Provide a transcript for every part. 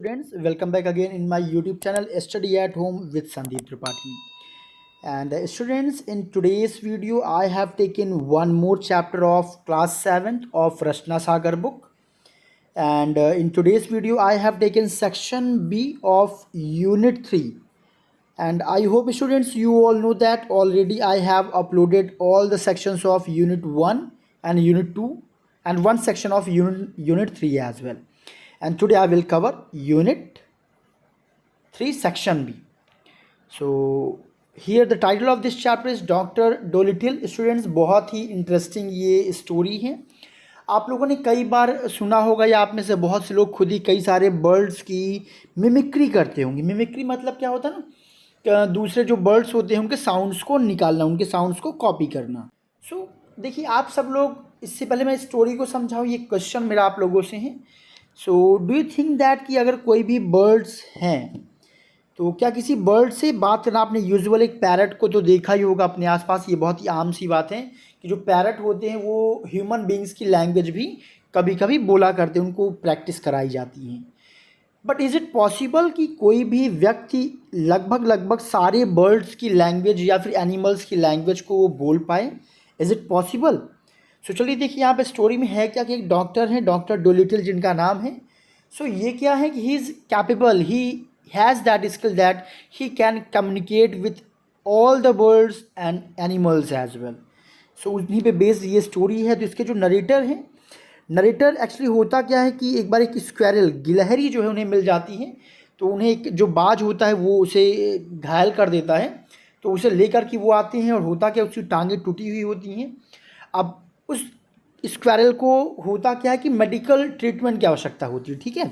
Friends, welcome back again in my YouTube channel Study at Home with Sandeep Tripathi. And students, in today's video, I have taken one more chapter of class 7th of Rashna Sagar book. And in today's video, I have taken section B of Unit 3. And I hope students, you all know that already I have uploaded all the sections of Unit 1 and Unit 2 and one section of Unit 3 as well. And today I will cover Unit 3 Section B. So here the title of this chapter is Dr. Dolittle. Students, बहुत ही interesting ये story है. आप लोगों ने कई बार सुना होगा या आप में से बहुत से लोग खुद ही कई सारे बर्ड्स की मिमिक्री करते होंगे. मिमिक्री मतलब क्या होता है ना, दूसरे जो बर्ड्स होते हैं उनके साउंड्स को निकालना, उनके साउंड्स को कॉपी करना. सो देखिए आप सब लोग, इससे पहले मैं स्टोरी को समझाऊँ, ये क्वेश्चन मेरा आप लोगों से है. So do you think that कि अगर कोई भी बर्ड्स हैं तो क्या किसी बर्ड से बात करना, आपने यूजुअल एक पैरट को तो देखा ही होगा अपने आसपास. ये बहुत ही आम सी बात है कि जो पैरट होते हैं वो ह्यूमन बींग्स की लैंग्वेज भी कभी कभी बोला करते हैं, उनको प्रैक्टिस कराई जाती है. बट इज़ इट पॉसिबल कि कोई भी व्यक्ति लगभग सारे बर्ड्स की लैंग्वेज या फिर एनिमल्स की लैंग्वेज को वो बोल पाए? Is it possible? सो चलिए देखिए यहाँ पे स्टोरी में है क्या कि एक डॉक्टर हैं, डॉक्टर डोलिटल जिनका नाम है. सो ये क्या है कि he is capable, he has that skill that he can communicate with all the birds and animals as well. So उन्हीं पे बेस्ड ये स्टोरी है. तो इसके जो नरेटर हैं, नरेटर एक्चुअली होता क्या है कि एक बार एक स्क्वेरल, गिलहरी जो है उन्हें मिल जाती है. तो उन्हें एक जो बाज होता है वो उसे घायल कर देता है. तो उसे लेकर के वो आते हैं और होता क्या, उसकी टांगें टूटी हुई होती हैं. अब उस स्क्वेरल को होता क्या है कि मेडिकल ट्रीटमेंट की आवश्यकता होती है. ठीक है.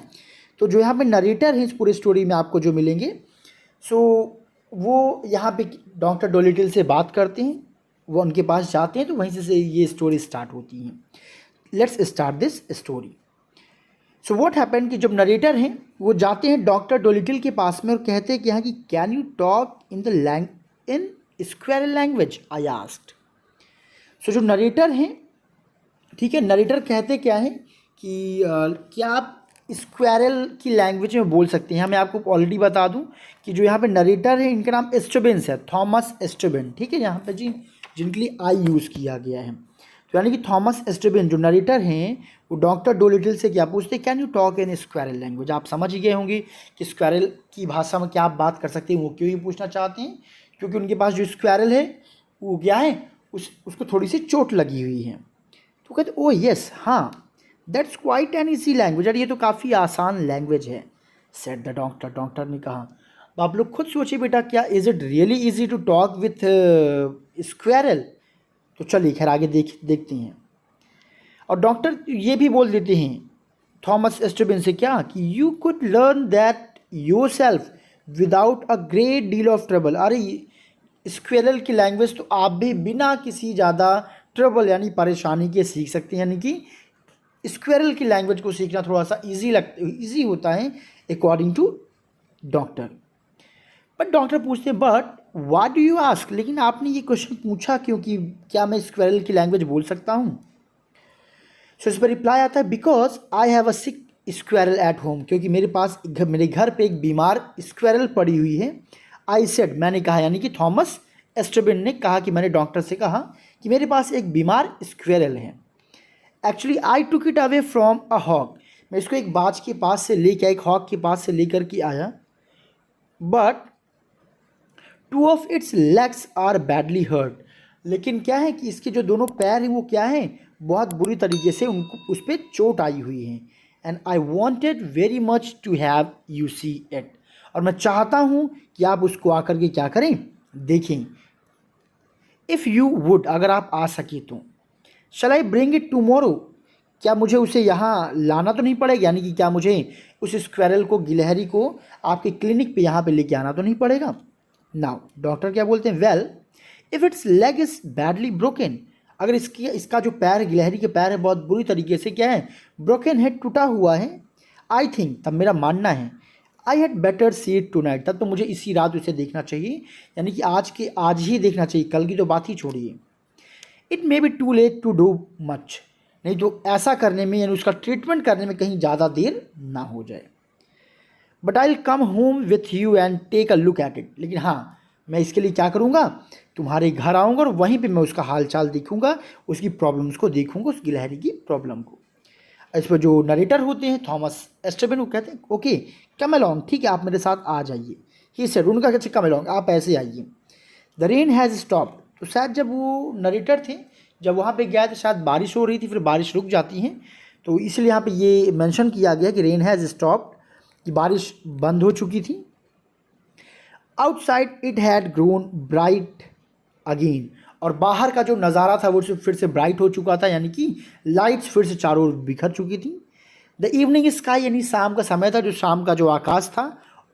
तो जो यहाँ पे नरेटर हैं इस पूरी स्टोरी में आपको जो मिलेंगे, सो वो यहाँ पे डॉक्टर डोलिटल से बात करते हैं, वो उनके पास जाते हैं. तो वहीं से ये स्टोरी स्टार्ट होती है. Let's start this story. So what happened कि जब नरेटर हैं वो जाते हैं डॉक्टर डोलिटल के पास में और कहते हैं कि यहाँ की can you talk in squirrel language, I asked. So जो नरेटर हैं, ठीक है, नरेटर कहते क्या है कि क्या आप स्क्वेरल की लैंग्वेज में बोल सकते हैं. मैं आपको ऑलरेडी बता दूं कि जो यहाँ पे नरेटर है इनका नाम एस्टोबिन्स है, थॉमस एस्टोबिन. ठीक है, यहाँ पे जी जिनके लिए आई यूज़ किया गया है. तो यानी कि थॉमस एस्टोबिन जो नरेटर हैं वो डॉक्टर डोलिटल से क्या पूछते हैं, can you talk in squirrel language. आप समझ ही गए होंगे कि स्क्वेरल की भाषा में क्या आप बात कर सकते हैं. वो क्यों ही पूछना चाहते हैं, क्योंकि उनके पास जो स्क्वेरल है वो क्या है, उसको थोड़ी सी चोट लगी हुई है. तो कहते ओ यस, हाँ, that's quite an easy language, और ये तो काफ़ी आसान लैंग्वेज है, सेड द डॉक्टर. डॉक्टर ने कहा. तो आप लोग खुद सोचिए बेटा, क्या is it really easy to talk with squirrel. तो चलिए खैर आगे देखते हैं. और डॉक्टर ये भी बोल देते हैं थॉमस एस्टोबिन से क्या कि you could learn that your self without a great deal of trouble. अरे स्क्वेरल की लैंग्वेज तो आप भी बिना किसी ज़्यादा ट्रबल यानी परेशानी के सीख सकते हैं. यानी कि स्क्वेरल की लैंग्वेज को सीखना थोड़ा सा ईजी होता है according to doctor. But doctor पूछते हैं but what do you ask, लेकिन आपने ये क्वेश्चन पूछा क्यों कि क्या मैं स्क्वेरल की लैंग्वेज बोल सकता हूँ. सो इस पर रिप्लाई आता है because I have a sick squirrel at home, क्योंकि मेरे घर पे एक बीमार स्क्वेरल पड़ी हुई है. आई सेड, मैंने कहा, यानी कि थॉमस एस्टोबिन ने कहा कि मैंने डॉक्टर से कहा कि मेरे पास एक बीमार स्क्वेरल है. Actually I took it away from a hawk, मैं इसको एक बाज के पास से लेकर, एक हॉक के पास से लेकर के आया. But two of its legs are badly hurt, लेकिन क्या है कि इसके जो दोनों पैर हैं वो क्या हैं, बहुत बुरी तरीके से उनको उस पर चोट आई हुई है. And I wanted very much to have you see it, और मैं चाहता हूँ कि आप उसको आकर के क्या करें, देखें. इफ़ यू वुड, अगर आप आ सके तो. शल आई ब्रिंग इट टूमोरो, क्या मुझे उसे यहाँ लाना तो नहीं पड़ेगा, यानी कि क्या मुझे उस स्क्वेरल को, गिलहरी को आपके क्लिनिक पे यहाँ पे लेके आना तो नहीं पड़ेगा. नाउ डॉक्टर क्या बोलते हैं, well if it's leg is badly broken, अगर इसका जो पैर है, गिलहरी के पैर है, बहुत बुरी तरीके से क्या है, ब्रोकन है, टूटा हुआ है. आई थिंक, तब मेरा मानना है, I had better see it tonight, तब तो मुझे इसी रात उसे देखना चाहिए, यानी कि आज ही देखना चाहिए, कल की तो बात ही छोड़िए. It may be too late to do much, नहीं तो ऐसा करने में यानी उसका ट्रीटमेंट करने में कहीं ज़्यादा देर ना हो जाए. But I will come home with you and take a look at it. लेकिन हाँ, मैं इसके लिए क्या करूँगा, तुम्हारे घर आऊँगा और वहीं पे मैं उसका हाल चाल देखूँगा, उसकी प्रॉब्लम्स को देखूँगा, उस गिलहरी की प्रॉब्लम को। इस पर जो नरेटर होते हैं थॉमस एस्टेबिन, वो कहते हैं ओके कम अलोंग, ठीक है आप मेरे साथ आ जाइए। ही सेड, उनका कैसे कम अलोंग, आप ऐसे आइए। द रेन हैज़ स्टॉप्ड, तो शायद जब वो नरेटर थे, जब वहाँ पे गया तो शायद बारिश हो रही थी, फिर बारिश रुक जाती है, तो इसलिए यहाँ पे ये मेंशन किया गया कि रेन हैज़ स्टॉप्ड, कि बारिश बंद हो चुकी थी। Outside it had grown bright again, और बाहर का जो नज़ारा था वो फिर से ब्राइट हो चुका था, यानी कि लाइट्स फिर से चारों ओर बिखर चुकी थी। द इवनिंग स्काई, यानी शाम का समय था, जो शाम का जो आकाश था,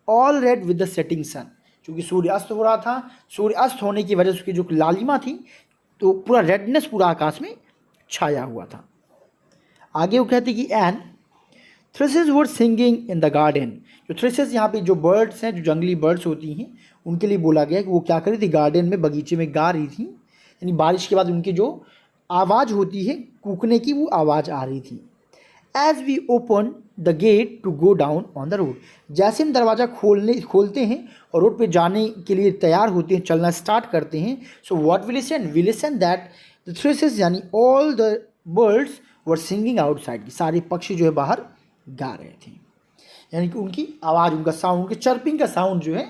all red with the setting sun, क्योंकि सूर्य अस्त हो रहा था, सूर्य अस्त होने की वजह से उसकी जो लालिमा थी, तो पूरा रेडनेस पूरा आकाश में छाया हुआ था। आगे वो कहते कि and thrushes were singing in the garden, जो थ्रेसेस यहाँ पे जो बर्ड्स हैं, जो जंगली बर्ड्स होती हैं, उनके लिए बोला गया कि वो क्या कर रही थी, गार्डन में, बगीचे में गा रही थी, यानी बारिश के बाद उनकी जो आवाज़ होती है कूकने की, वो आवाज़ आ रही थी। As we open the gate to go down on the road, जैसे हम दरवाज़ा खोलते हैं और रोड पे जाने के लिए तैयार होते हैं, चलना स्टार्ट करते हैं, so what we listen that the thrushes, यानी all the birds were singing outside, की सारे पक्षी जो है बाहर गा रहे थे, यानी कि उनकी आवाज़, उनका साउंड, उनके चर्पिंग का साउंड जो है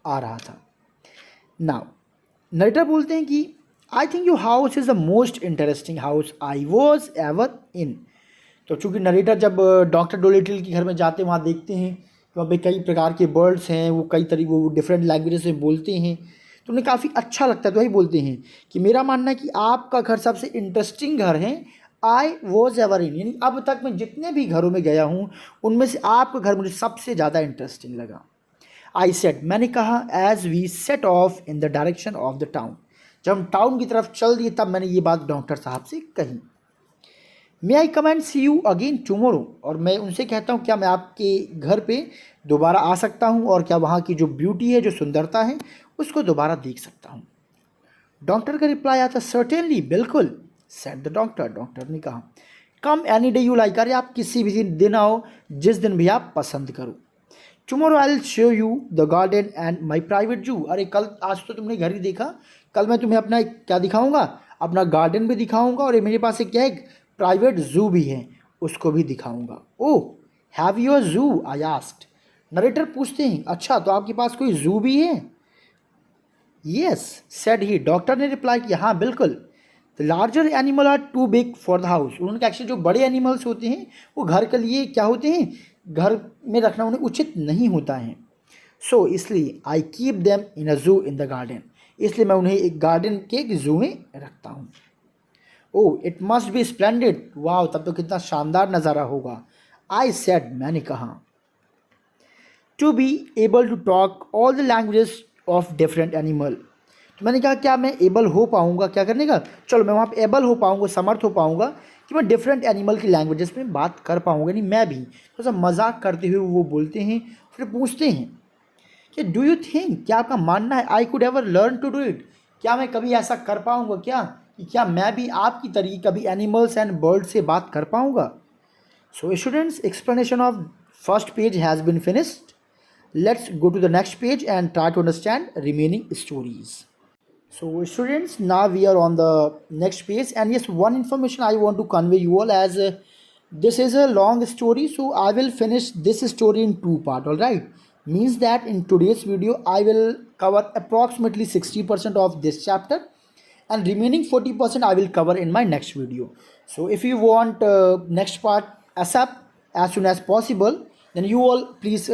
आ रहा था। नाउ नरेटर बोलते हैं कि I think your house is the most interesting house I was ever in. तो चूँकि नरेटर जब डॉक्टर डोलिटल के घर में जाते हैं, वहाँ देखते हैं कि वहाँ पे कई प्रकार के बर्ड्स हैं, वो कई तरीके वो डिफरेंट लैंग्वेजेस में बोलते हैं, तो उन्हें काफ़ी अच्छा लगता है। तो वही बोलते हैं कि मेरा मानना है कि आपका घर सबसे इंटरेस्टिंग घर है, आई वॉज एवर इन, यानी अब तक मैं जितने भी घरों में गया हूँ उनमें से आपका घर मुझे सबसे ज़्यादा इंटरेस्टिंग लगा। आई सेड, मैंने कहा, as we set off in the direction of the town, जब हम टाउन की तरफ चल दिए तब मैंने ये बात डॉक्टर साहब से कही। May I come and see you again tomorrow, और मैं उनसे कहता हूँ क्या मैं आपके घर पे दोबारा आ सकता हूँ, और क्या वहाँ की जो ब्यूटी है, जो सुंदरता है, उसको दोबारा देख सकता हूँ। डॉक्टर का रिप्लाई आता, सर्टेनली, बिल्कुल, सेड द डॉक्टर, डॉक्टर ने कहा। कम एनी डे यू लाइक, अरे आप किसी भी दिन आओ, जिस दिन भी आप पसंद करो। Tomorrow I will show you the garden and my private जू, अरे कल, आज तो तुमने घर ही देखा, कल मैं तुम्हें अपना क्या दिखाऊंगा, अपना गार्डन भी दिखाऊंगा, और मेरे पास एक क्या है, प्राइवेट जू भी है, उसको भी दिखाऊंगा। ओह हैव यू अ जू, आई आस्क्ड, नरेटर पूछते हैं अच्छा तो आपके पास कोई जू भी है। यस सेड ही, डॉक्टर ने रिप्लाई किया, हाँ बिल्कुल। The larger animal are too big for the house, उन्होंने कहा एक्चुअली जो बड़े एनिमल्स होते हैं वो घर के लिए क्या होते हैं, घर में रखना उन्हें उचित नहीं होता है। सो इसलिए आई कीप देम इन अ जू इन द गार्डन, इसलिए मैं उन्हें एक गार्डन के एक जू में रखता हूँ। Oh it must be splendid, वाह तब तो कितना शानदार नज़ारा होगा। आई सेड, मैंने कहा, to be able to talk all the languages of different animal, तो मैंने कहा क्या मैं एबल हो पाऊँगा, क्या करने का, चलो मैं वहाँ पे एबल हो पाऊँगा, समर्थ हो पाऊँगा कि मैं डिफरेंट एनिमल की लैंग्वेजेस में बात कर पाऊँगा। नहीं मैं भी थोड़ा सा मजाक करते हुए वो बोलते हैं, फिर पूछते हैं कि डू यू थिंक, क्या आपका मानना है, I could ever learn to do it, क्या मैं कभी ऐसा कर पाऊँगा क्या, कि क्या मैं भी आपकी तरीके कभी एनिमल्स एंड बर्ड से बात कर पाऊँगा। So students, explanation of first page has been finished, let's go to the next page and try to understand remaining stories. So students, now we are on the next page, and yes, one information I want to convey you all, as this is a long story, so I will finish this story in two part, all right, means that in today's video I will cover approximately 60% of this chapter, and remaining 40% I will cover in my next video. So if you want next part ASAP, as soon as possible, then you all please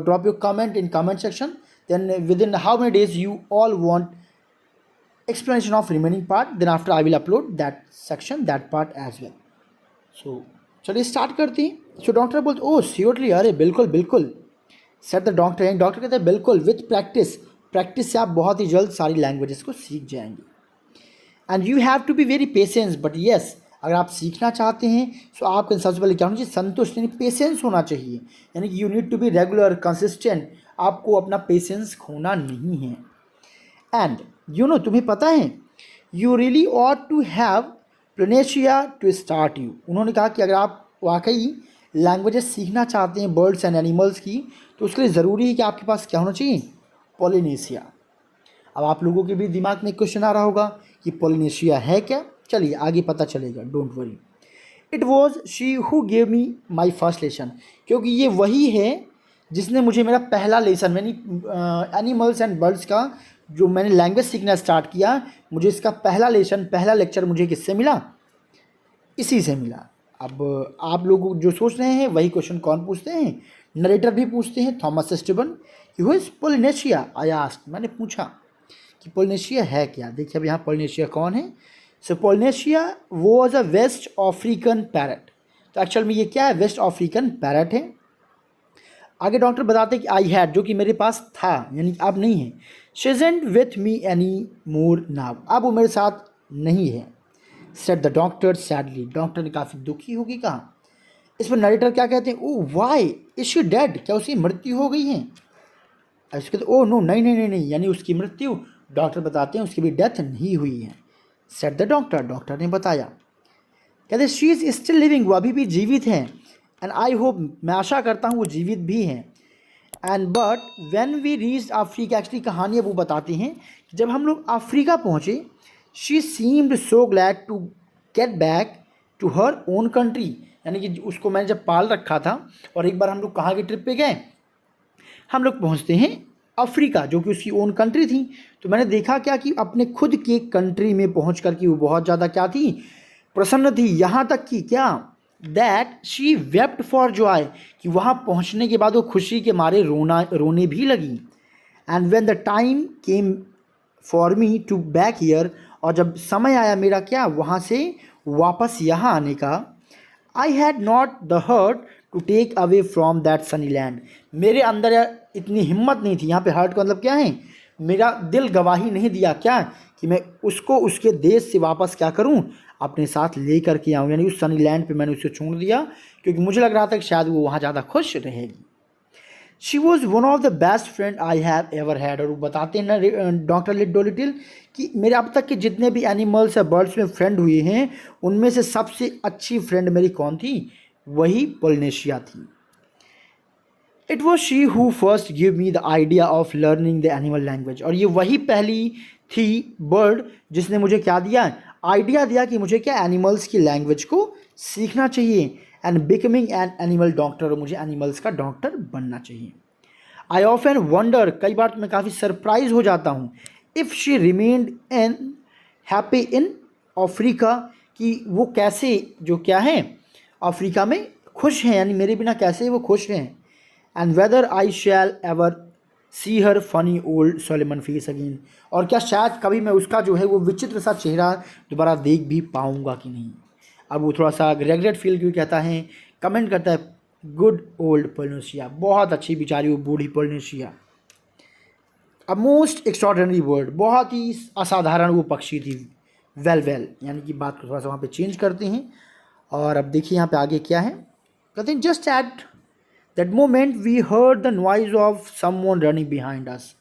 drop your comment in comment section, then within how many days you all want explanation of remaining part, then after I will upload that section, that part as well. So चलिए start करते हैं। So doctor बोलते, ओह surely, अरे बिल्कुल बिल्कुल, set the doctor, यानी doctor कहते हैं बिल्कुल, विथ प्रैक्टिस, प्रैक्टिस से आप बहुत ही जल्द सारी लैंग्वेजेस को सीख जाएंगे। And you have to be very patience, but yes, अगर आप सीखना चाहते हैं तो आपको सबसे पहले क्या होना चाहिए, संतुष्ट, यानी पेशेंस होना चाहिए, यानी कि you need to be regular consistent, आपको अपना पेशेंस खोना नहीं है। एंड यू नो, तुम्हें पता है, you really ought to have Polynesia to start you, उन्होंने कहा कि अगर आप वाकई लैंग्वेजेस सीखना चाहते हैं बर्ड्स एंड एनिमल्स की, तो उसके लिए ज़रूरी है कि आपके पास क्या होना चाहिए, पॉलिनेशिया। अब आप लोगों के भी दिमाग में क्वेश्चन आ रहा होगा कि पॉलिनेशिया है क्या। चलिए आगे पता चलेगा, don't worry. It was she who gave me my first lesson, क्योंकि ये वही है जिसने मुझे मेरा पहला लेसन यानी एनिमल्स एंड बर्ड्स का जो मैंने लैंग्वेज सीखना स्टार्ट किया, मुझे इसका पहला लेसन, पहला लेक्चर मुझे किससे मिला, इसी से मिला। अब आप लोग जो सोच रहे हैं वही क्वेश्चन कौन पूछते हैं, नरेटर भी पूछते हैं, Thomas Esteban. Who is Polynesia, I asked, मैंने पूछा कि पोलिनेशिया है क्या। देखिए अब यहाँ पोलिनेशिया कौन है। So Polynesia was a West African parrot. तो एक्चुअल में ये क्या है, वेस्ट अफ्रीकन पैरट है। आगे डॉक्टर बताते हैं कि आई हैड, जो कि मेरे पास था यानी अब नहीं है। She isn't with me any more now, अब वो मेरे साथ नहीं है। Said the doctor sadly, doctor ने काफ़ी दुखी होगी कहा। इस पर नरेटर क्या कहते हैं, oh why is she dead, क्या उसकी मृत्यु हो गई है। इसके तो ओ नो, नहीं नहीं नहीं नहीं, यानी उसकी मृत्यु, डॉक्टर बताते हैं उसकी भी डेथ नहीं हुई है। सेड द डॉक्टर, डॉक्टर ने बताया। कहते शी इज़ स्टिल लिविंग, वो अभी भी जीवित हैं। एंड आई होप, मैं आशा करता हूँ वो जीवित भी हैं। And but when we reached Africa, actually कहानी वो बताती हैं कि जब हम लोग अफ्रीका पहुँचे, she seemed so glad to get back to her own country, यानी कि उसको मैंने जब पाल रखा था और एक बार हम लोग कहाँ की ट्रिप पे गए, हम लोग पहुँचते हैं अफ्रीका जो कि उसकी ओन कंट्री थी। तो मैंने देखा क्या कि अपने खुद के कंट्री में पहुँच कर के वो बहुत ज़्यादा क्या थी, प्रसन्न थी। यहाँ तक कि क्या, that she wept for Joy, कि वहाँ पहुँचने के बाद वो खुशी के मारे रोने भी लगी। And when the time came for me to back here, और जब समय आया मेरा क्या, वहाँ से वापस यहाँ आने का, I had not the heart to take away from that sunny land, मेरे अंदर इतनी हिम्मत नहीं थी। यहाँ पे हर्ट का मतलब क्या है, मेरा दिल गवाही नहीं दिया क्या कि मैं उसको उसके देश से वापस क्या करूँ, अपने साथ ले कर के आऊँ, यानी उस सनी लैंड पे मैंने उसे छोड़ दिया क्योंकि मुझे लग रहा था कि शायद वो वहाँ ज़्यादा खुश रहेगी। She was one of the best friend I have ever had, और वो बताते हैं ना डॉक्टर डोलिटिल कि मेरे अब तक के जितने भी एनिमल्स या बर्ड्स में फ्रेंड हुए हैं, उनमें से सबसे अच्छी फ्रेंड मेरी कौन थी, वही पोलिनेशिया थी। It was she who first give me the idea of learning the animal language, और ये वही पहली थी बर्ड जिसने मुझे क्या दिया, आइडिया दिया कि मुझे क्या एनिमल्स की लैंग्वेज को सीखना चाहिए। And becoming an animal doctor, और मुझे एनिमल्स का डॉक्टर बनना चाहिए। आई ऑफन वंडर, कई बार तो मैं काफ़ी सरप्राइज हो जाता हूँ, if she remained unhappy in Africa, कि वो कैसे जो क्या है अफ्रीका में खुश हैं, यानी मेरे बिना कैसे वो खुश हैं। And whether I shall ever see her funny old solemn face again, और क्या शायद कभी मैं उसका जो है वो विचित्र सा चेहरा दोबारा देख भी पाऊँगा कि नहीं। अब वो थोड़ा सा रेगरेट फील क्यों कहता है, कमेंट करता है, गुड ओल्ड पोलिनेशिया, बहुत अच्छी बेचारी वो बूढ़ी Polynesia. A most extraordinary word, बहुत ही असाधारण वो पक्षी थी। वेल यानी कि बात को थोड़ा सा वहाँ पे चेंज करते हैं। और अब देखिए यहाँ पे आगे क्या है, कहते हैं just at that moment we heard the noise of someone running behind us.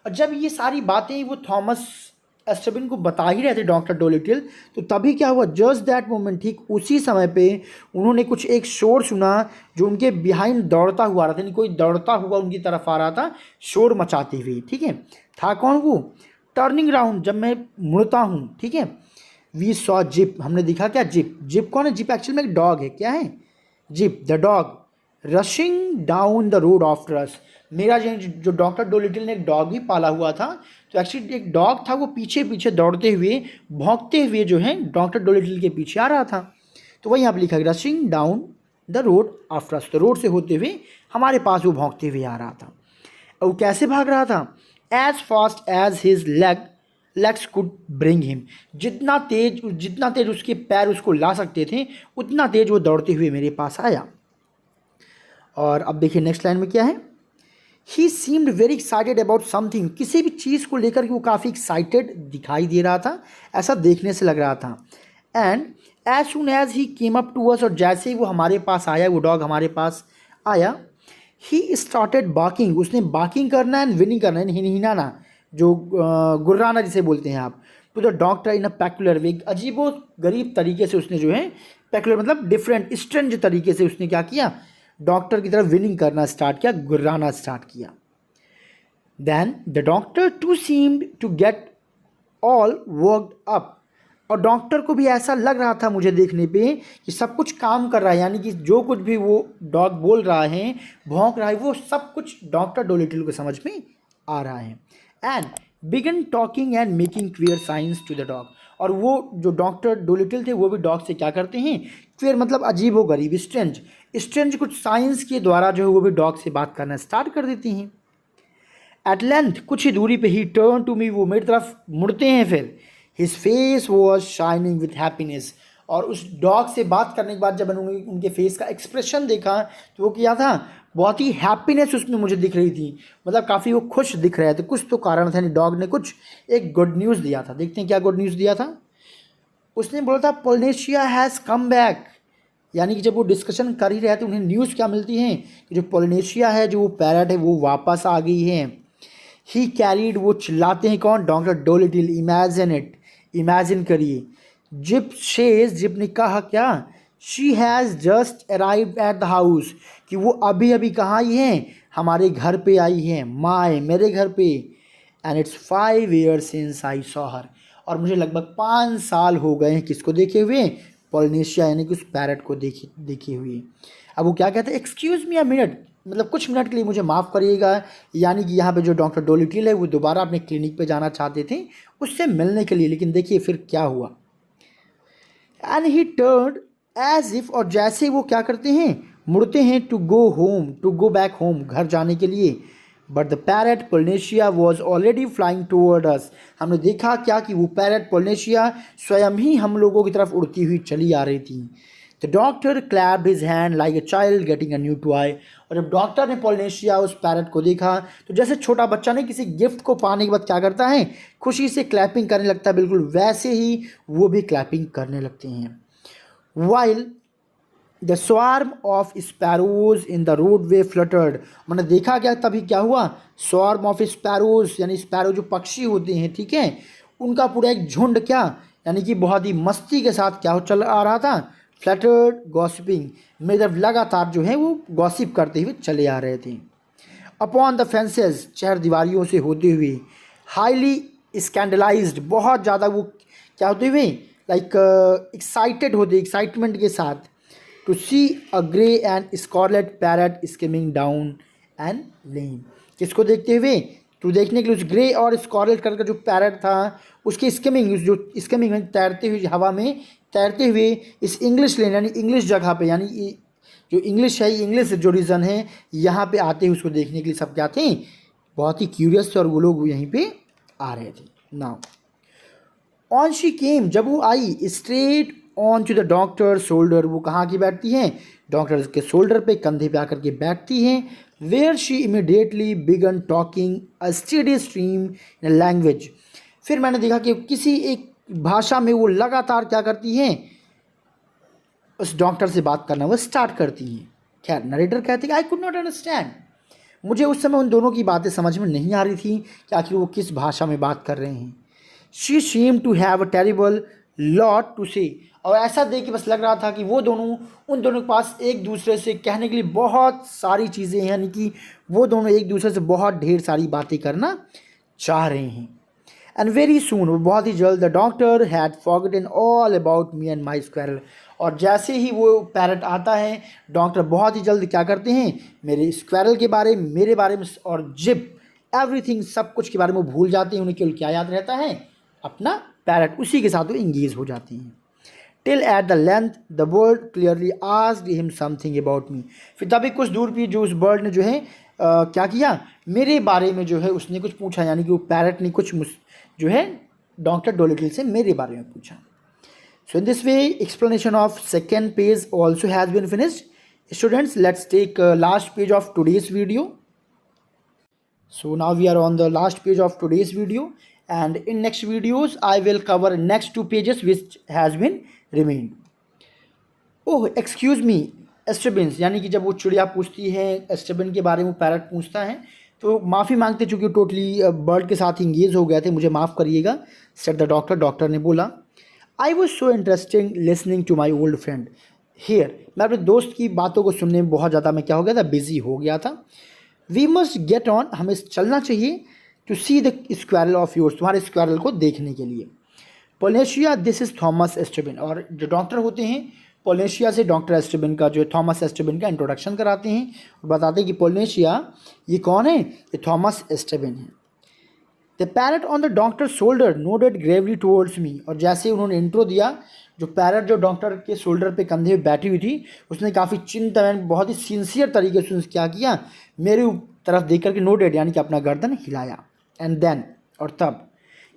और जब ये सारी बातें वो थॉमस एस्टेबिन को बता ही रहे थे डॉक्टर डोलिटिल, तो तभी क्या हुआ, जस्ट दैट मोमेंट, ठीक उसी समय पे उन्होंने कुछ एक शोर सुना जो उनके बिहाइंड दौड़ता हुआ आ रहा था, यानी कोई दौड़ता हुआ उनकी तरफ आ रहा था शोर मचाते हुए। ठीक है, था कौन वो, टर्निंग राउंड, जब मैं मुड़ता हूँ, ठीक है, वी सॉ जिप, हमने देखा क्या, जिप। जिप कौन है, जिप एक्चुअल में एक डॉग है, क्या है, zip the dog, rushing down the road after us. मेरा जो डॉक्टर डोलिटिल ने एक डॉग भी पाला हुआ था, तो एक्चुअली एक डॉग था, वो पीछे पीछे दौड़ते हुए भौंकते हुए जो है डॉक्टर डोलिटिल के पीछे आ रहा था। तो वही यहाँ पर लिखा है, rushing down the road after us, तो रोड से होते हुए हमारे पास वो भौंकते हुए आ रहा था। और वो कैसे भाग रहा था, as fast as his legs could bring him, जितना तेज उसके पैर उसको ला सकते थे, उतना तेज वो दौड़ते हुए मेरे पास आया। और अब देखिए नेक्स्ट लाइन में क्या है, he seemed very excited about something, किसी भी चीज़ को लेकर के वो काफ़ी एक्साइटेड दिखाई दे रहा था, ऐसा देखने से लग रहा था। And as soon as he came up to us, और जैसे ही वो हमारे पास आया, वो डॉग हमारे पास आया, ही स्टार्टेड बाकिंग, उसने बाकिंग करना एंड विनिंग करना, हिनहिनाना, जो गुर्राना जिसे बोलते हैं आप, टू द डॉक्टर इन अ पैक्युलर वे, अजीबो गरीब तरीके से उसने जो है पेकुलर मतलब डिफरेंट स्ट्रेंज तरीके से उसने क्या किया, डॉक्टर की तरफ विनिंग करना स्टार्ट किया, गुर्राना स्टार्ट किया। Then the doctor too seemed to get all worked up, और डॉक्टर को भी ऐसा लग रहा था मुझे देखने पे कि सब कुछ काम कर रहा है, यानी कि जो कुछ भी वो डॉग बोल रहा है, भौंक रहा है, वो सब कुछ डॉक्टर डोलिटल को समझ में आ रहा है। And began talking and making clear sounds to the dog, और वो जो डॉक्टर डोलिटल थे वो भी डॉग से क्या करते हैं, क्लियर मतलब अजीब व गरीब, स्ट्रेंज स्ट्रेंज कुछ साइंस के द्वारा जो है वो भी डॉग से बात करना स्टार्ट कर देती हैं। एट लेंथ कुछ ही दूरी पे ही टर्न टू मी, वो मेरी तरफ मुड़ते हैं, फिर his face was shining with happiness, और उस डॉग से बात करने के बाद जब मैंने उनके फेस का एक्सप्रेशन देखा तो वो क्या था, बहुत ही हैप्पीनेस उसमें मुझे दिख रही थी, मतलब काफ़ी वो खुश दिख रहे थे, कुछ तो कारण था, डॉग ने कुछ एक गुड न्यूज़ दिया था। देखते हैं क्या गुड न्यूज़ दिया था। उसने बोला था पोलिनेशिया हैज़ कम बैक, यानी कि जब वो डिस्कशन कर ही रहे थे उन्हें न्यूज़ क्या मिलती है कि जो पोलिनेशिया है, जो वो पैरट है, वो वापस आ गई है। ही कैरीड, वो चिल्लाते हैं कौन, doctor Doolittle, imagine it, imagine करिए। जिप शेज, जिप ने कहा क्या, she has just arrived at the house, कि वो अभी अभी कहाँ आई हैं, हमारे घर पे आई हैं, माए मेरे घर पे। And it's 5 years since I saw her, और मुझे लगभग 5 साल हो गए हैं किसको देखे हुए, पोलिनेशिया यानी कि उस पैरट को देखे हुए। अब वो क्या कहते हैं, एक्सक्यूज़ मी अ मिनट, मतलब कुछ मिनट के लिए मुझे माफ़ करिएगा, यानी कि यहाँ पे जो डॉक्टर डोलिटल है वो दोबारा अपने क्लिनिक पे जाना चाहते थे उससे मिलने के लिए, लेकिन देखिए फिर क्या हुआ। And he turned as if, और जैसे वो क्या करते हैं, मुड़ते हैं, to go home, to go back home, घर जाने के लिए। But the parrot Polynesia was already flying toward us, हमने देखा क्या कि वो पैरट पोलिनेशिया स्वयं ही हम लोगों की तरफ उड़ती हुई चली आ रही थी। The doctor clapped his hand like a child getting a new toy, और जब डॉक्टर ने पोलिनेशिया उस पैरट को देखा तो जैसे छोटा बच्चा ने किसी गिफ्ट को पाने के बाद क्या करता है, खुशी से क्लैपिंग करने लगता है, बिल्कुल वैसे ही वो भी क्लैपिंग करने लगते हैं। While the swarm of sparrows in the roadway fluttered, मैंने देखा क्या तभी क्या हुआ, स्वार्म ऑफ स्पैरोज यानी स्पैरो जो पक्षी होते हैं, ठीक है, उनका पूरा एक झुंड क्या, यानी कि बहुत ही मस्ती के साथ क्या चल आ रहा था, फ्लटर्ड गॉसिपिंग, मेरी तरफ लगातार जो है वो गॉसिप करते हुए चले आ रहे थे। अपॉन द फेंसेस, चहर दीवारियों से होते हुए, हाईली स्कैंडलाइज्ड, बहुत ज़्यादा वो क्या होते हुए, लाइक एक्साइटेड होते, एक्साइटमेंट के साथ, to see a grey and scarlet parrot skimming down and lane, किसको देखते हुए, तो देखने के लिए उस ग्रे और स्कारलेट कलर का जो पैरट था उसकी स्किमिंग, जो स्किमिंग में तैरते हुए, हवा में तैरते हुए इस इंग्लिश लेन यानी इंग्लिश जगह पे, यानी जो इंग्लिश है, इंग्लिश जो रीजन है, यहाँ पे आते हुए उसको देखने के लिए सब क्या थे, बहुत ही क्यूरियस थे, और वो लोग यहीं पे आ रहे थे। नाउ ऑन शी केम, जब वो आई, straight on to the doctor shoulder, वो कहाँ की बैठती हैं, डॉक्टर के शोल्डर पे, कंधे पे आकर के बैठती हैं। Where she immediately began talking a steady stream in language, फिर मैंने देखा कि किसी एक भाषा में वो लगातार क्या करती हैं, उस डॉक्टर से बात करना वो स्टार्ट करती हैं। खैर नरेटर कहते हैं आई कुड नॉट अंडरस्टैंड, मुझे उस समय उन दोनों की बातें समझ में नहीं आ रही थी कि आखिर वो किस भाषा में बात कर रहे हैं। She seem to have a terrible lot to say, और ऐसा देख के बस लग रहा था कि वो दोनों, उन दोनों के पास एक दूसरे से कहने के लिए बहुत सारी चीज़ें हैं, यानी कि वो दोनों एक दूसरे से बहुत ढेर सारी बातें करना चाह रहे हैं। एंड वेरी सून, बहुत ही जल्द, the doctor had forgotten all about me and my squirrel, और जैसे ही वो पैरट आता है, डॉक्टर बहुत ही जल्द क्या करते हैं, मेरे स्क्वेरल के बारे में, मेरे बारे में, और जिप एवरीथिंग, सब कुछ के बारे में भूल जाते हैं। उन्हें केवल क्या याद रहता है, अपना पैरट, उसी के साथ वो इंगेज हो जाती हैं। Till at the length the bird clearly asked him something about me, फिर तभी कुछ दूर भी जो उस बर्ड ने जो है क्या किया, मेरे बारे में जो है उसने कुछ पूछा, यानी कि वो पैरट ने कुछ जो है डॉक्टर डोलिटल से मेरे बारे में पूछा। So in this way explanation of second page also has been finished. Students, let's take last page of today's video. So now we are on the last page of today's video, and in next videos I will cover next 2 pages which has been remained. Oh excuse me, Stubbins, यानी कि जब वो चिड़िया पूछती है एस्ट्रेबिन के बारे में, पैरट पूछता है, तो माफ़ी मांगते चूँकि टोटली बर्ड के साथ इंगेज हो गए थे, मुझे माफ़ करिएगा, सेड द डॉक्टर, डॉक्टर ने बोला I was so interesting listening to my old friend here. मैं अपने दोस्त की बातों को सुनने में बहुत ज़्यादा मैं क्या हो गया था, बिजी हो गया था। वी मस्ट गेट ऑन, हमें चलना चाहिए, to see the squirrel of yours, तुम्हारे स्क्वारल को देखने के लिए। Polynesia, this is Thomas Stubbins. और जो डॉक्टर होते हैं पोलिनेशिया से, डॉक्टर एस्टेबिन का जो थॉमस एस्टेबिन का इंट्रोडक्शन कराते हैं और बताते हैं कि पोलिनेशिया ये कौन है, ये थॉमस एस्टेबिन है। The parrot on the doctor shoulder nodded Gravely towards me. और जैसे उन्होंने इंट्रो दिया, जो पैरट जो डॉक्टर के शोल्डर पे कंधे पे बैठी हुई थी, उसने काफ़ी चिंतन, बहुत ही सिंसियर तरीके से क्या किया, मेरी तरफ देख करके नोडेड यानी कि अपना गर्दन हिलाया। एंड देन, और तब,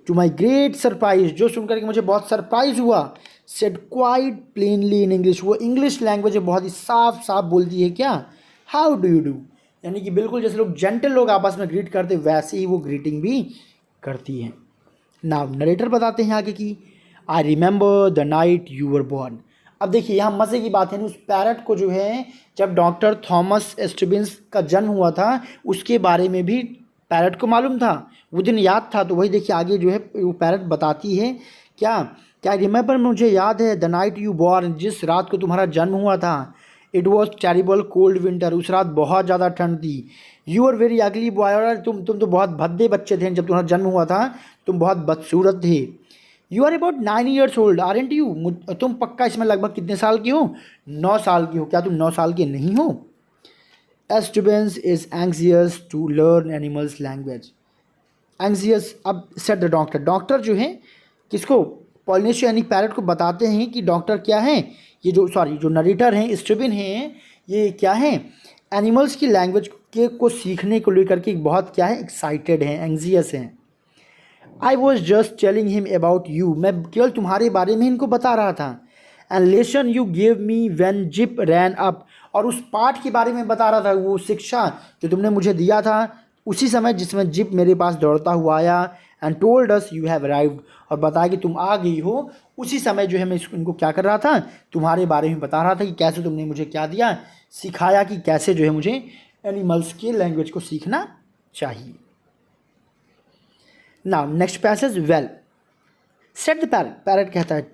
टू माई ग्रेट सरप्राइज, जो सुनकर के मुझे बहुत सरप्राइज हुआ, said quite plainly in English, वो इंग्लिश लैंग्वेज बहुत ही साफ साफ बोलती है क्या, हाउ डू यू डू, यानी कि बिल्कुल जैसे लोग जेंटल लोग आपस में ग्रीट करते वैसे ही वो ग्रीटिंग भी करती हैं। नाउ नरेटर बताते हैं आगे की, I remember the night you were born. अब देखिए यहाँ मज़े की बात है, उस पैरट को जो है जब डॉक्टर थॉमस एस्टेबिन्स का जन्म हुआ था उसके बारे में भी पैरट को मालूम था, वो दिन याद था। तो वही देखिए आगे जो है वो पैरट बताती है क्या, क्या रिमेंबर, मुझे याद है, द नाइट यू बॉर्न, जिस रात को तुम्हारा जन्म हुआ था। It was terrible cold winter, उस रात बहुत ज़्यादा ठंड थी। You are very ugly boy, और तुम तो बहुत भद्दे बच्चे थे, जब तुम्हारा जन्म हुआ था तुम बहुत बदसूरत थे। You are about 9 years old aren't you, तुम पक्का इसमें लगभग कितने साल की हो, 9 साल की हो, क्या तुम 9 साल के नहीं हो। Stubbins is anxious to learn animals language. Anxious, अब सेट द डॉक्टर, डॉक्टर जो है किसको, पोलिनेशिया यानी पैरट को बताते हैं कि डॉक्टर क्या है, ये जो नरेटर हैं एस्टेबिन हैं, ये क्या है, एनिमल्स की लैंग्वेज के को सीखने को लेकर के बहुत क्या है, एक्साइटेड हैं, एंग्जियस हैं। I was just telling him about you, मैं केवल तुम्हारे बारे में इनको बता रहा था। And lesson you give me when Jip ran up, और उस पाठ के बारे में बता रहा था, वो शिक्षा जो तुमने मुझे दिया था उसी समय जिसमें जिप मेरे पास दौड़ता हुआ आया। And told us you have arrived, और बताया कि तुम आ गई हो, उसी समय जो है मैं इनको क्या कर रहा था, तुम्हारे बारे में बता रहा था कि कैसे तुमने मुझे क्या दिया, सिखाया कि कैसे जो है मुझे एनिमल्स के लैंग्वेज को सीखना चाहिए। Now next passage, well said the parrot, parrot कहता है,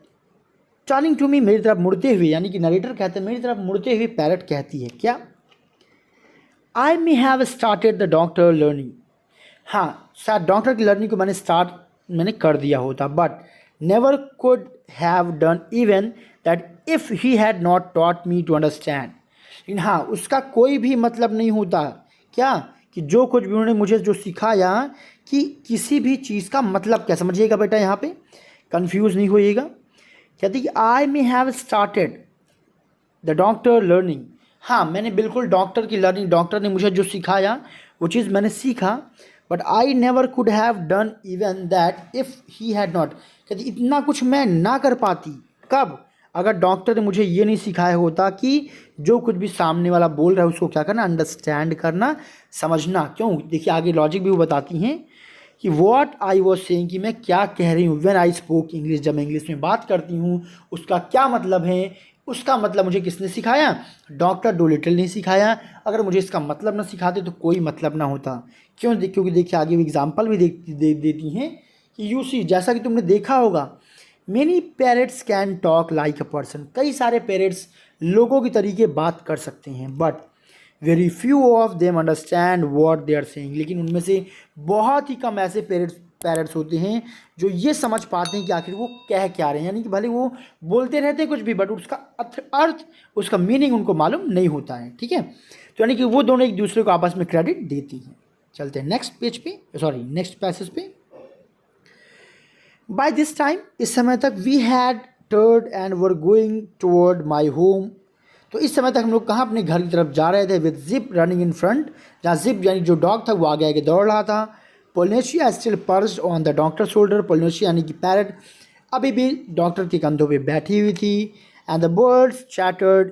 टर्निंग टू मी, मेरी तरफ मुड़ते हुए, यानी कि नरेटर कहते हैं मेरी तरफ मुड़ते हुए पैरट कहती है क्या, I may have started the doctor learning, हाँ शायद डॉक्टर की लर्निंग को मैंने कर दिया होता, but never could have done even that if he had not taught me to understand. लेकिन हाँ, उसका कोई भी मतलब नहीं होता क्या, कि जो कुछ भी उन्होंने मुझे जो सिखाया, कि किसी भी चीज़ का मतलब क्या, समझिएगा बेटा, यहाँ पे कंफ्यूज नहीं होइएगा। कहती कि I may have started the doctor learning, हाँ मैंने बिल्कुल डॉक्टर की लर्निंग, डॉक्टर ने मुझे जो सिखाया वो चीज़ मैंने सीखा, but I never could have done even that if he had not, कहती इतना कुछ मैं ना कर पाती, कब, अगर डॉक्टर ने मुझे ये नहीं सिखाया होता कि जो कुछ भी सामने वाला बोल रहा है उसको क्या करना, अंडरस्टैंड करना, समझना। क्यों, देखिए आगे लॉजिक भी वो बताती हैं कि व्हाट आई वॉज सेइंग, कि मैं क्या कह रही हूँ, व्हेन आई स्पोक इंग्लिश, जब मैं इंग्लिश में बात करती हूँ उसका क्या मतलब है, उसका मतलब मुझे किसने सिखाया, डॉक्टर डोलिटल ने सिखाया। अगर मुझे इसका मतलब ना सिखाते तो कोई मतलब ना होता। क्यों, क्योंकि देखिए आगे एग्जाम्पल भी देती हैं कि यू सी, जैसा कि तुमने देखा होगा, many parrots can talk like a person, कई सारे पैरट्स लोगों की तरीके बात कर सकते हैं, but very few of them understand what they are saying, लेकिन उनमें से बहुत ही कम ऐसे पैरट्स होते हैं जो ये समझ पाते हैं कि आखिर वो कह क्या रहे हैं, यानी कि भले वो बोलते रहते हैं कुछ भी, बट उसका अर्थ, उसका मीनिंग उनको मालूम नहीं होता है। ठीक है, तो यानी कि वो दोनों एक दूसरे को आपस में क्रेडिट देती हैं। चलते हैं नेक्स्ट पेज पे, सॉरी नेक्स्ट पैसेज पे। बाय दिस टाइम, इस समय तक, we had turned and were going toward my home, तो इस समय तक हम लोग कहाँ, अपने घर की तरफ जा रहे थे। With zip running in front, जहाँ जिप यानी जो डॉग था वो आगे आगे दौड़ रहा था। Polynesia still perched on the doctor shoulder, Polynesia यानी कि पैरट अभी भी डॉक्टर के कंधों पे बैठी हुई थी। एंड द बर्ड्स चैटर्ड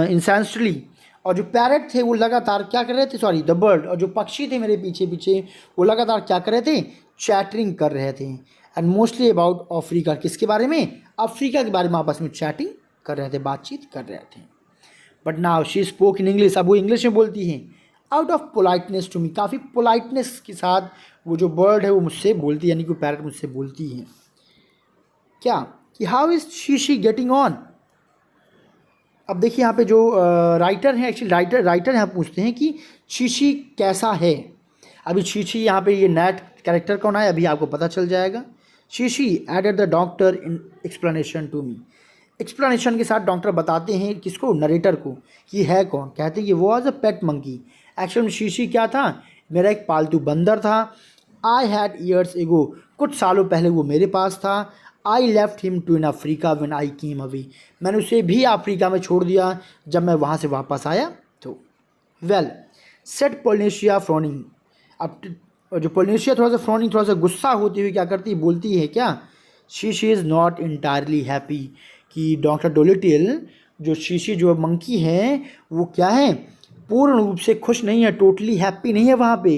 इंसेंसली, और जो पैरट थे वो लगातार क्या कर रहे थे, सॉरी द बर्ड, और जो पक्षी थे मेरे पीछे पीछे वो लगातार क्या कर रहे थे, चैटरिंग कर रहे थे। एंड मोस्टली अबाउट अफ्रीका, किसके बारे में, अफ्रीका के बारे में आपस में चैटिंग कर रहे थे, बातचीत कर रहे थे। But now she spoke in English, अब वो इंग्लिश में बोलती हैं। Out of politeness to me, काफ़ी पोलाइटनेस के साथ वो जो बर्ड है वो मुझसे बोलती है, यानी कि पैरट मुझसे बोलती है। क्या कि how is she getting on. अब देखिए यहाँ पे जो राइटर हैं, एक्चुअली राइटर यहाँ पूछते हैं कि शीशी कैसा है। अभी शीशी यहाँ पे ये नया कैरेक्टर कौन है अभी आपको पता चल जाएगा। She she added the doctor in explanation to me. Explanation के साथ डॉक्टर बताते हैं किसको, नरेटर को, कि है कौन। कहते हैं कि was a pet monkey. Actual में शीशी क्या था, मेरा एक पालतू बंदर था। आई हैड ईयर्स एगो, कुछ सालों पहले वो मेरे पास था। I left him too in Africa when I came away. मैंने उसे भी अफ्रीका में छोड़ दिया जब मैं वहाँ से वापस आया तो। Well said Polynesia frowning. अब जो पोलिनेशिया थोड़ा सा फ्रोनिंग, थोड़ा सा गुस्सा होती हुई क्या करती है, बोलती है क्या, she is not entirely happy. कि डॉक्टर डोलिटिल जो शीशी जो मंकी है वो क्या है, पूर्ण रूप से खुश नहीं है, टोटली हैप्पी नहीं है वहाँ पे।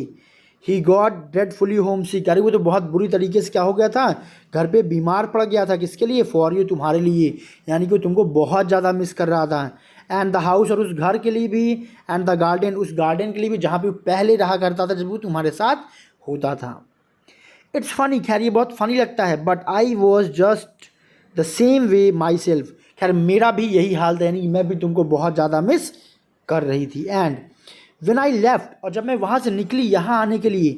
ही गॉट ड्रेडफुली होम सिक। अरे वो तो बहुत बुरी तरीके से क्या हो गया था, घर पे बीमार पड़ गया था। किसके लिए, फॉर यू, तुम्हारे लिए, यानी कि तुमको बहुत ज़्यादा मिस कर रहा था। एंड द हाउस, और उस घर के लिए भी, एंड द गार्डन, उस गार्डन के लिए भी जहाँ पे पहले रहा करता था जब वो तुम्हारे साथ होता था। इट्स फनी, खैर ये बहुत फनी लगता है, but I was just the same way my self. खैर मेरा भी यही हाल था, यानी मैं भी तुमको बहुत ज़्यादा मिस कर रही थी। एंड व्हेन आई लेफ्ट, और जब मैं वहाँ से निकली यहाँ आने के लिए,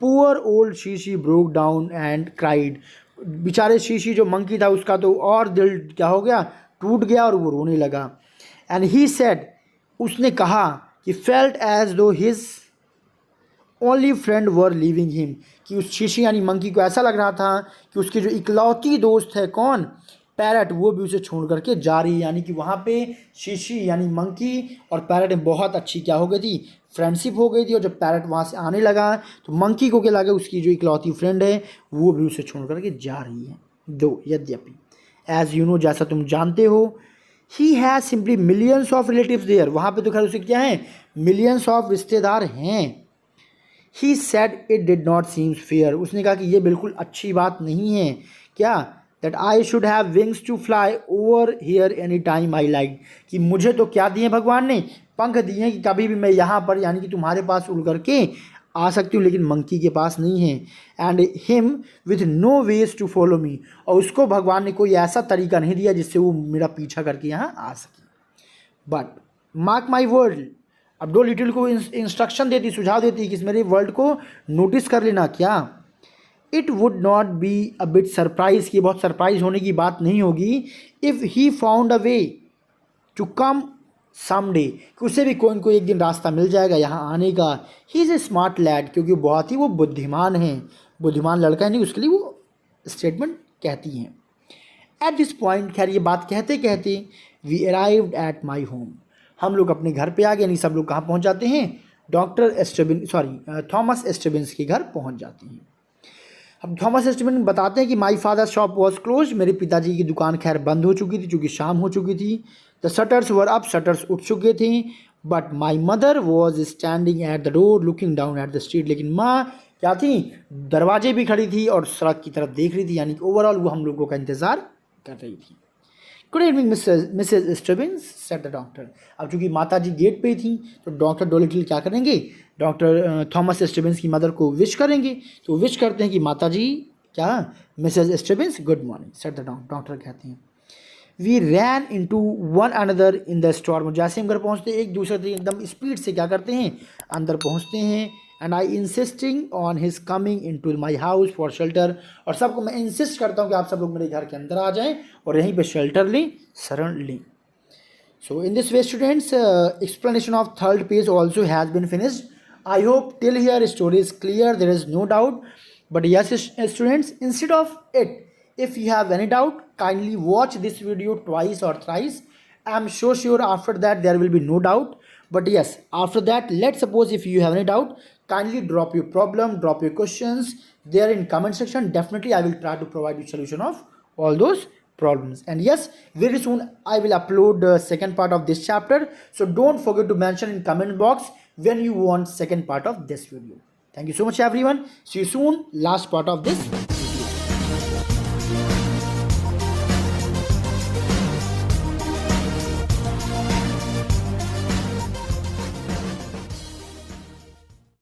पुअर ओल्ड शीशी ब्रोक डाउन एंड क्राइड। बेचारे शीशी जो मंकी था उसका तो और दिल क्या हो गया, टूट गया और वो रोने लगा। एंड ही सेड, उसने कहा कि फेल्ट एज दो हिज ओनली फ्रेंड वर लीविंग हिम। कि उस शीशी यानी मंकी को ऐसा लग रहा था कि उसकी जो इकलौती दोस्त है कौन, पैरट, वो भी उसे छोड़ करके जा रही है। यानी कि वहाँ पे शीशी यानी मंकी और पैरट में बहुत अच्छी क्या हो गई थी, फ्रेंडशिप हो गई थी। और जब पैरट वहाँ से आने लगा तो मंकी को क्या लगा, उसकी जो इकलौती फ्रेंड है वो भी उसे छोड़ करके जा रही है। दो यद्यपि एज यू नो, जैसा तुम जानते हो, he has simply millions of relatives there. वहाँ पे तो खैर उसे क्या है, मिलियंस ऑफ रिश्तेदार हैं। He said it did not seems fair. उसने कहा कि ये बिल्कुल अच्छी बात नहीं है। क्या, that I should have wings to fly over here any time I like. कि मुझे तो क्या दिए भगवान ने, पंख दिए हैं कि कभी भी मैं यहाँ पर यानी कि तुम्हारे पास उड़ करके आ सकती हूँ, लेकिन मंकी के पास नहीं है। And him with no ways to follow me. और उसको भगवान ने कोई ऐसा तरीका नहीं दिया जिससे वो मेरा पीछा करके यहाँ आ सके। बट मार्क माई वर्ड, अब डो लिटिल को इंस्ट्रक्शन देती, सुझाव देती कि इस मेरे वर्ल्ड को नोटिस कर लेना। क्या, it would not be a bit surprise, की बहुत सरप्राइज होने की बात नहीं होगी, if he found a way to come someday, कि उसे भी कोई न कोई एक दिन रास्ता मिल जाएगा यहाँ आने का। He is a smart lad, क्योंकि बहुत ही वो बुद्धिमान है, बुद्धिमान लड़का है, नहीं उसके लिए वो स्टेटमेंट कहती हैं। एट दिस पॉइंट, खैर ये बात कहते कहते, we arrived at my home. हम लोग अपने घर पे आ गए, यानी सब लोग कहाँ पहुँच जाते हैं, थॉमस एस्टेबिन्स के घर पहुँच जाते हैं। अब थॉमस एस्टेबिन बताते हैं कि my father shop was close. मेरे पिताजी की दुकान खैर बंद हो चुकी थी चूँकि शाम हो चुकी थी। The shutters were up, shutters उठ चुके थे। But my mother was standing at the door looking down at the street. लेकिन माँ क्या थी, दरवाजे भी खड़ी थी और सड़क की तरफ देख रही थी, यानी कि ओवरऑल वो हम लोगों का इंतज़ार कर रही थी। Good evening Mrs Stubbins, said the doctor. अब चूँकि माता जी गेट पे ही थी तो डॉक्टर डोलिटिल क्या करेंगे, डॉक्टर थॉमस स्टेबिन्स की मदर को विश करेंगे। तो विश करते हैं कि माता जी क्या, Mrs Stubbins good morning, said the doctor कहते हैं। We ran into one another in the storm. जैसे हम घर पहुँचते हैं एक दूसरे से एकदम स्पीड से क्या करते हैं, अंदर पहुँचते हैं। And I insisting on his coming into my house for shelter. और सबको मैं इंसिस्ट करता हूँ कि आप सब लोग मेरे घर के अंदर आ जाएँ और यहीं पे शेल्टर लें, शरण लें। So in this way students, explanation of third page also has been finished. I hope till here story is clear, there is no doubt. But yes students, instead of it, if you have any doubt, kindly watch this video twice or thrice. I am so sure after that there will be no doubt. But yes, after that, let's suppose if you have any doubt, kindly drop your problem, drop your questions there in comment section. Definitely I will try to provide you solution of all those problems. And yes, very soon I will upload the second part of this chapter. So don't forget to mention in comment box when you want second part of this video. Thank you so much everyone. See you soon. Last part of this